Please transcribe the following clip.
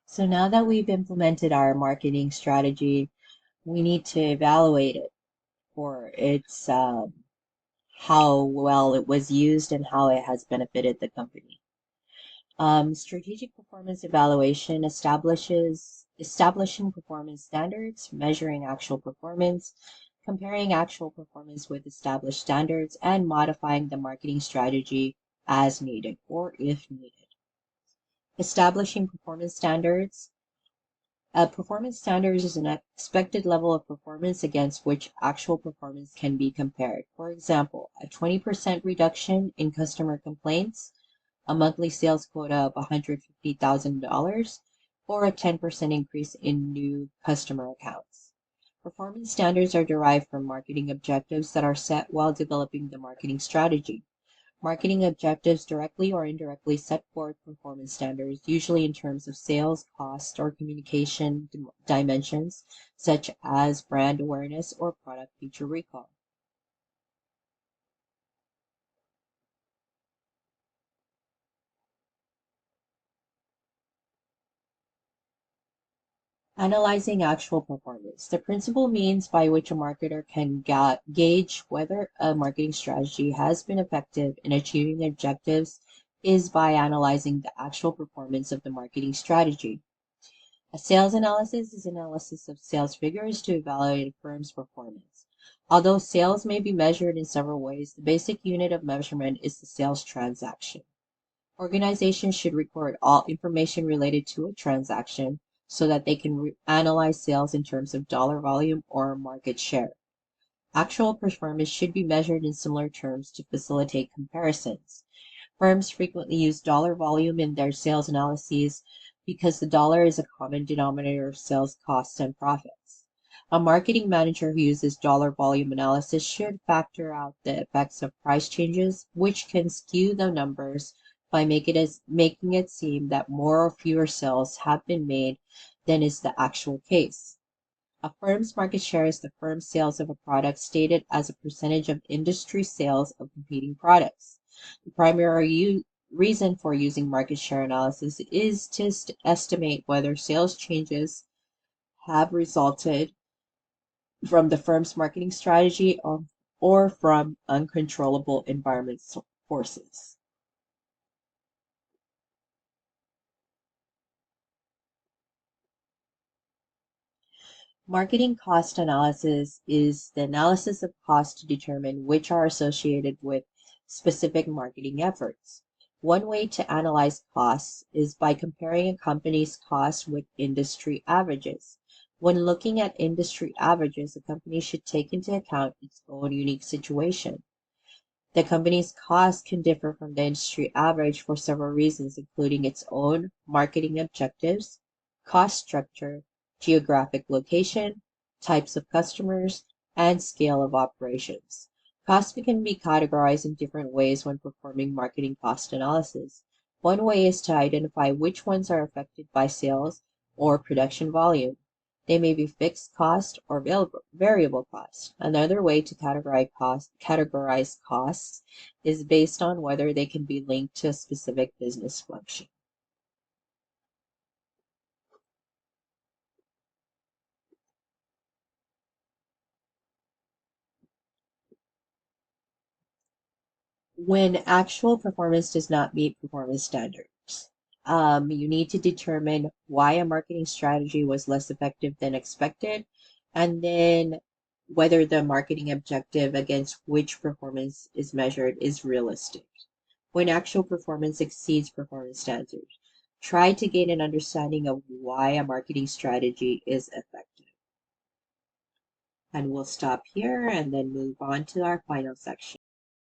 So now that we've implemented our marketing strategy, we need to evaluate it for its how well it was used and how it has benefited the company. Strategic performance evaluation establishing performance standards, measuring actual performance, comparing actual performance with established standards, and modifying the marketing strategy as needed or if needed. Establishing performance standards. Performance standards is an expected level of performance against which actual performance can be compared. For example, a 20% reduction in customer complaints, a monthly sales quota of $150,000, or a 10% increase in new customer accounts. Performance standards are derived from marketing objectives that are set while developing the marketing strategy. Marketing objectives directly or indirectly set forth performance standards, usually in terms of sales, cost, or communication dimensions, such as brand awareness or product feature recall. Analyzing actual performance. The principal means by which a marketer can gauge whether a marketing strategy has been effective in achieving objectives is by analyzing the actual performance of the marketing strategy. A sales analysis is analysis of sales figures to evaluate a firm's performance. Although sales may be measured in several ways, the basic unit of measurement is the sales transaction. Organizations should record all information related to a transaction so that they can analyze sales in terms of dollar volume or market share. Actual performance should be measured in similar terms to facilitate comparisons. Firms frequently use dollar volume in their sales analyses because the dollar is a common denominator of sales costs and profits. A marketing manager who uses dollar volume analysis should factor out the effects of price changes, which can skew the numbers by making it seem that more or fewer sales have been made than is the actual case. A firm's market share is the firm's sales of a product stated as a percentage of industry sales of competing products. The primary reason for using market share analysis is to estimate whether sales changes have resulted from the firm's marketing strategy or from uncontrollable environmental forces. Marketing cost analysis is the analysis of costs to determine which are associated with specific marketing efforts. One way to analyze costs is by comparing a company's costs with industry averages. When looking at industry averages, a company should take into account its own unique situation. The company's costs can differ from the industry average for several reasons, including its own marketing objectives, cost structure, geographic location, types of customers, and scale of operations. Costs can be categorized in different ways when performing marketing cost analysis. One way is to identify which ones are affected by sales or production volume. They may be fixed cost or variable cost. Another way to categorize costs is based on whether they can be linked to a specific business function. When actual performance does not meet performance standards, you need to determine why a marketing strategy was less effective than expected, and then whether the marketing objective against which performance is measured is realistic. When actual performance exceeds performance standards, try to gain an understanding of why a marketing strategy is effective. And we'll stop here and then move on to our final section.